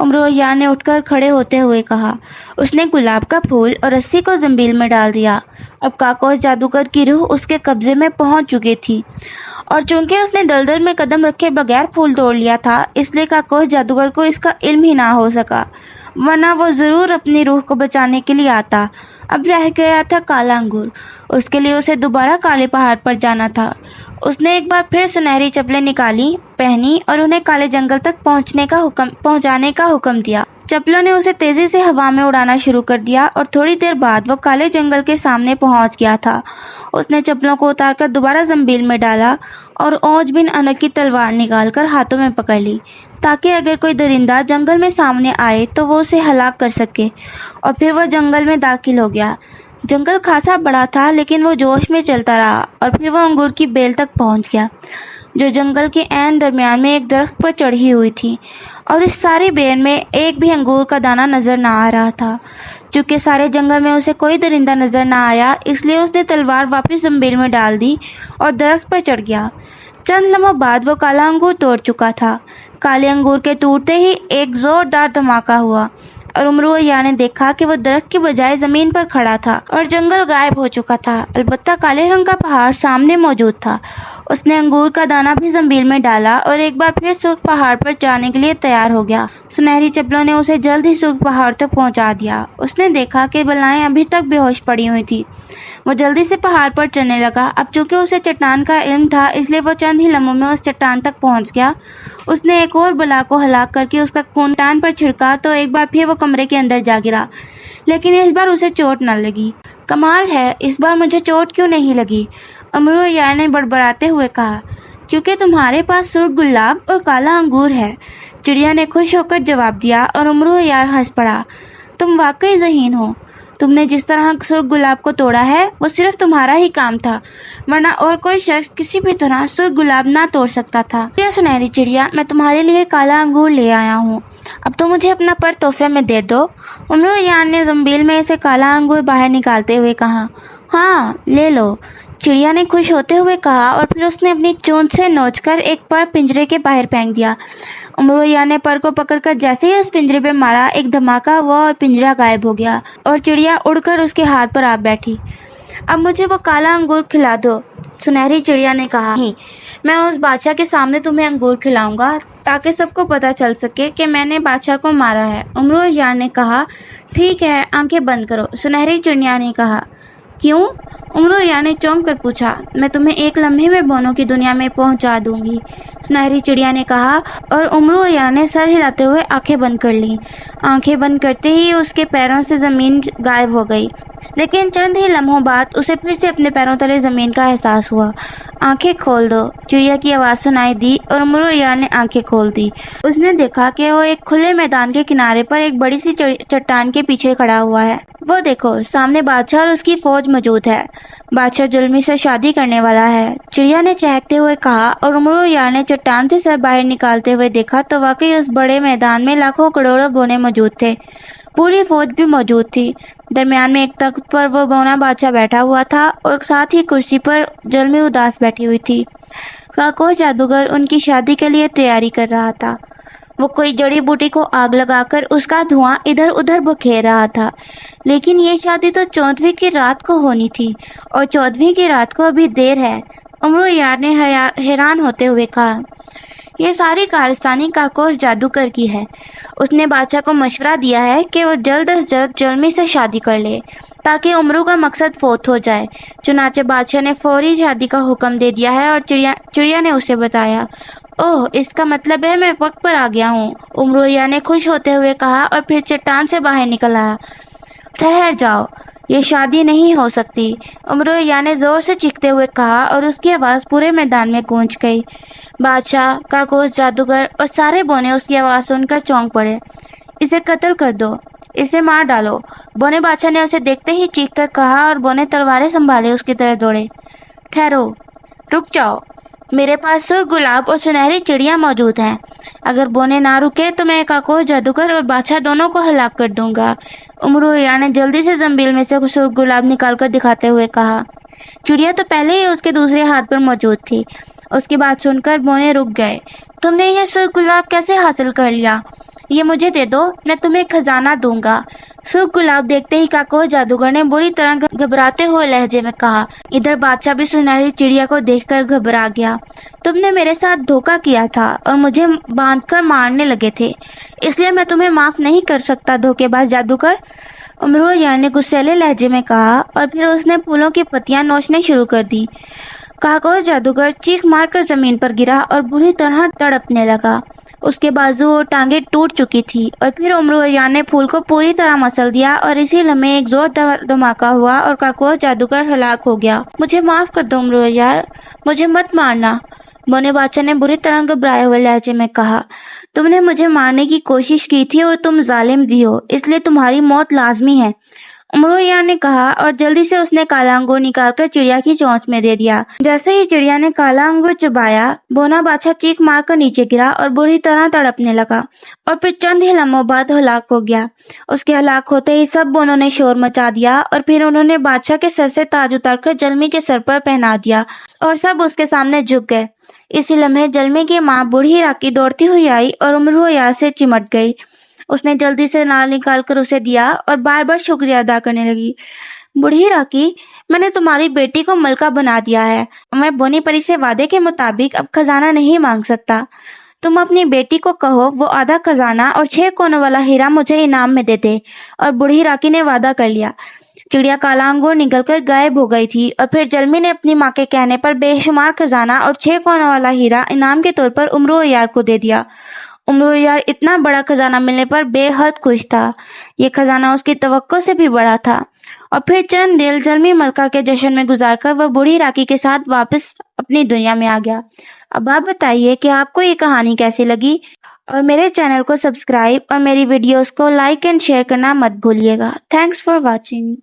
امرویہ نے اٹھ کر کھڑے ہوتے ہوئے کہا۔ اس نے گلاب کا پھول اور رسی کو زنبیل میں ڈال دیا۔ اب کاکوس جادوگر کی روح اس کے قبضے میں پہنچ چکی تھی، اور چونکہ اس نے دلدل میں قدم رکھے بغیر پھول توڑ لیا تھا، اس لیے کاکوس جادوگر کو اس کا علم ہی نہ ہو سکا، ورنہ وہ ضرور اپنی روح کو بچانے کے لیے آتا۔ اب رہ گیا تھا کالا انگور۔ اس کے لیے اسے دوبارہ کالے پہاڑ پر جانا تھا۔ اس نے ایک بار پھر سنہری چپلیں نکالی، پہنی اور انہیں کالے جنگل تک پہنچانے کا حکم دیا۔ چپلوں نے اسے تیزی سے ہوا میں اڑانا شروع کر دیا اور تھوڑی دیر بعد وہ کالے جنگل کے سامنے پہنچ گیا تھا۔ اس نے چپلوں کو اتار کر دوبارہ زنبیل میں ڈالا اور اوج بن انک کی تلوار نکال کر ہاتھوں میں پکڑ لی، تاکہ اگر کوئی درندہ جنگل میں سامنے آئے تو وہ اسے ہلاک کر سکے۔ اور پھر وہ جنگل میں داخل ہو گیا۔ جنگل خاصا بڑا تھا، لیکن وہ جوش میں چلتا رہا اور پھر وہ انگور کی بیل تک پہنچ گیا، جو جنگل کے عین درمیان میں ایک درخت پر چڑھی ہوئی تھی، اور اس ساری بیل میں ایک بھی انگور کا دانہ نظر نہ آ رہا تھا۔ چونکہ سارے جنگل میں اسے کوئی درندہ نظر نہ آیا، اس لیے اس نے تلوار واپس زنبیل میں ڈال دی اور درخت پر چڑھ گیا۔ چند لمحوں بعد وہ کالا انگور توڑ چکا تھا۔ کالے انگور کے ٹوٹتے ہی ایک زوردار دھماکہ ہوا، اور امرویہ نے دیکھا کہ وہ درخت کی بجائے زمین پر کھڑا تھا اور جنگل غائب ہو چکا تھا، البتہ کالے رنگ کا پہاڑ سامنے موجود تھا۔ اس نے انگور کا دانہ بھی زنبیل میں ڈالا اور ایک بار پھر سرخ پہاڑ پر جانے کے لیے تیار ہو گیا۔ سنہری چپلوں نے اسے جلد ہی سرخ پہاڑ تک پہنچا دیا۔ اس نے دیکھا کہ بلائیں ابھی تک بے ہوش پڑی ہوئی تھی۔ وہ جلدی سے پہاڑ پر چڑھنے لگا۔ اب چونکہ اسے چٹان کا علم تھا، اس لیے وہ چند ہی لمحوں میں اس چٹان تک پہنچ گیا۔ اس نے ایک اور بلا کو ہلاک کر کے اس کا خون چٹان پر چھڑکا تو ایک بار پھر وہ کمرے کے اندر جا گرا، لیکن اس بار اسے چوٹ نہ لگی۔ کمال ہے، اس بار مجھے چوٹ کیوں نہیں لگی؟ امرویہ نے بڑبڑاتے ہوئے کہا۔ کیونکہ تمہارے پاس سرخ گلاب اور کالا انگور ہے، چڑیا نے خوش ہو کر جواب دیا، اور امرویہ ہنس پڑا۔ تم واقعی ذہین ہو۔ تم نے جس طرح سرخ گلاب کو توڑا ہے وہ صرف تمہارا ہی کام تھا، ورنہ اور کوئی شخص کسی بھی طرح سرخ گلاب نہ توڑ سکتا تھا۔ سنہری چڑیا، میں تمہارے لیے کالا انگور لے آیا ہوں، اب تو مجھے اپنا پر تحفے میں دے دو۔ امرویہ نے زنبیل میں سے کالا انگور باہر نکالتے ہوئے کہا۔ ہاں، لے لو، چڑیا نے خوش ہوتے ہوئے کہا، اور پھر اس نے اپنی چونچ سے نوچ کر ایک پر پنجرے کے باہر پھینک دیا۔ امرویہ نے پر کو پکڑ کر جیسے ہی اس پنجرے پہ مارا، ایک دھماکہ ہوا اور پنجرہ غائب ہو گیا، اور چڑیا اڑ کر اس کے ہاتھ پر آ بیٹھی۔ اب مجھے وہ کالا انگور کھلا دو، سنہری چڑیا نے کہا۔ نہیں، میں اس بادشاہ کے سامنے تمہیں انگور کھلاؤں گا تاکہ سب کو پتہ چل سکے کہ میں نے بادشاہ کو مارا ہے۔ امرویہ نے کہا۔ ٹھیک ہے، آنکھیں بند کرو، سنہری چڑیا نے کہا۔ کیوں؟ امرویہ نے چونک کر پوچھا۔ میں تمہیں ایک لمحے میں بونوں کی دنیا میں پہنچا دوں گی، سنہری چڑیا نے کہا، اور امرویہ نے سر ہلاتے ہوئے آنکھیں بند کر لیں۔ آنکھیں بند کرتے ہی اس کے پیروں سے زمین غائب ہو گئی، لیکن چند ہی لمحوں بعد اسے پھر سے اپنے پیروں تلے زمین کا احساس ہوا۔ آنکھیں کھول دو، چڑیا کی آواز سنائی دی، اور امرویہ نے آنکھیں کھول دی۔ اس نے دیکھا کہ وہ ایک کھلے میدان کے کنارے پر ایک بڑی سی چٹان کے پیچھے کھڑا ہوا ہے۔ وہ دیکھو، سامنے بادشاہ اور اس کی فوج موجود ہے۔ بادشاہ جلمی سے شادی کرنے والا ہے، چڑیا نے چہکتے ہوئے کہا، اور امرویہ نے چٹان سے سر باہر نکالتے ہوئے دیکھا تو واقعی اس بڑے میدان میں لاکھوں کروڑوں بونے موجود تھے۔ پوری فوج بھی موجود تھی۔ درمیان میں ایک تخت پر وہ بونا بادشاہ بیٹھا ہوا تھا، اور ساتھ ہی کرسی پر جلمی اداس بیٹھی ہوئی تھی۔ کاکوس جادوگر ان کی شادی کے لیے تیاری کر رہا تھا۔ وہ کوئی جڑی بوٹی کو آگ لگا کر اس کا دھواں ادھر ادھر بکھیر رہا تھا، لیکن یہ شادی تو 14ویں کی رات کو ہونی تھی، اور 14ویں کی رات کو ابھی دیر ہے۔ امرویہ نے حیران ہوتے ہوئے کہا۔ یہ ساری کارستانی کاکوس جادوگر کی ہے۔ اس نے بادشاہ کو مشورہ دیا ہے کہ وہ جلد از جلد جلمی سے شادی کر لے تاکہ امرو کا مقصد فوت ہو جائے۔ چنانچہ بادشاہ نے فوری شادی کا حکم دے دیا ہے، اور چڑیا نے اسے بتایا۔ اوہ، اس کا مطلب ہے میں وقت پر آ گیا ہوں، امرویہ نے خوش ہوتے ہوئے کہا، اور پھر چٹان سے باہر نکل آیا۔ ٹھہر جاؤ، یہ شادی نہیں ہو سکتی، امرویہ نے زور سے چیختے ہوئے کہا، اور اس کی آواز پورے میدان میں گونج گئی۔ بادشاہ، کاکوس جادوگر اور سارے بونے اس کی آواز سن کر چونک پڑے۔ اسے قتل کر دو، اسے مار ڈالو، بونے بادشاہ نے اسے دیکھتے ہی چیخ کر کہا، اور بونے تلواریں سنبھالے اس کی طرف دوڑے۔ ٹھہرو، رک جاؤ، میرے پاس سرخ گلاب اور سنہری چڑیا موجود ہیں۔ اگر بونے نہ رکے تو میں کاکوس جادوگر اور بادشاہ دونوں کو ہلاک کر دوں گا، امرویہ نے جلدی سے زنبیل میں سے سرخ گلاب نکال کر دکھاتے ہوئے کہا۔ چڑیا تو پہلے ہی اس کے دوسرے ہاتھ پر موجود تھی۔ اس کی بات سن کر بونے رک گئے۔ تم نے یہ سرخ گلاب کیسے حاصل کر لیا؟ یہ مجھے دے دو، میں تمہیں خزانہ دوں گا۔ سرخ گلاب دیکھتے ہی کاکوہ جادوگر نے بری طرح گھبراتے ہوئے لہجے میں کہا۔ ادھر بادشاہ بھی سنہری چڑیا کو دیکھ کر گھبرا گیا۔ تم نے میرے ساتھ دھوکہ کیا تھا اور مجھے باندھ کر مارنے لگے تھے، اس لیے میں تمہیں معاف نہیں کر سکتا دھوکے باز جادوگر، امرو یار نے غصیلے لہجے میں کہا، اور پھر اس نے پھولوں کی پتیاں نوچنے شروع کر دی۔ کاکوہ جادوگر چیخ مار کر زمین پر گرا اور بری طرح تڑپنے لگا۔ اس کے بازو اور ٹانگیں ٹوٹ چکی تھی، اور پھر امرو یار نے پھول کو پوری طرح مسل دیا، اور اسی لمحے ایک زوردار دھماکہ ہوا اور کاکوہ جادوگر ہلاک ہو گیا۔ مجھے معاف کر دو امرو یار، مجھے مت مارنا، بونے بادشاہ نے بری طرح گھبرائے ہوئے لہجے میں کہا۔ تم نے مجھے مارنے کی کوشش کی تھی اور تم ظالم بھی ہو، اس لیے تمہاری موت لازمی ہے، امرو یار نے کہا، اور جلدی سے اس نے کالا انگور نکال کر چڑیا کی چونچ میں دے دیا۔ جیسے ہی چڑیا نے کالا انگور چبایا، بونا بادشاہ چیخ مار کر نیچے گرا اور بری طرح تڑپنے لگا، اور پھر چند ہی لمحوں بعد ہلاک ہو گیا۔ اس کے ہلاک ہوتے ہی سب بونوں نے شور مچا دیا، اور پھر انہوں نے بادشاہ کے سر سے تاج اتار کر جلمی کے سر پر پہنا دیا، اور سب اس کے سامنے جھک گئے۔ اسی لمحے جلمی کی ماں بوڑھی راکی دوڑتی ہوئی آئی اور امرو یار سے چمٹ گئی۔ اس نے جلدی سے نال نکال کر اسے دیا اور بار بار شکریہ ادا کرنے لگی۔ بوڑھی راکی، میں نے تمہاری بیٹی کو ملکہ بنا دیا ہے، میں بونی پری سے وعدے کے مطابق اب خزانہ نہیں مانگ سکتا۔ تم اپنی بیٹی کو کہو وہ آدھا خزانہ اور 6 کونوں والا ہیرا مجھے انعام میں دے دے، اور بوڑھی راکی نے وعدہ کر لیا۔ چڑیا کالا انگور نگل کر غائب ہو گئی تھی، اور پھر جلمی نے اپنی ماں کے کہنے پر بے شمار خزانہ اور 6 کونوں والا ہیرا انعام کے طور پر امرو یار کو دے دیا۔ امرو یار اتنا بڑا خزانہ ملنے پر بے حد خوش تھا، یہ خزانہ اس کی توقع سے بھی بڑا تھا۔ اور پھر چند دن جلمی ملکہ کے جشن میں گزار کر وہ بوڑھی راکی کے ساتھ واپس اپنی دنیا میں آ گیا۔ اب آپ بتائیے کہ آپ کو یہ کہانی کیسی لگی، اور میرے چینل کو سبسکرائب اور میری ویڈیوز کو لائک اینڈ شیئر کرنا مت بھولیے گا۔ Thanks for watching.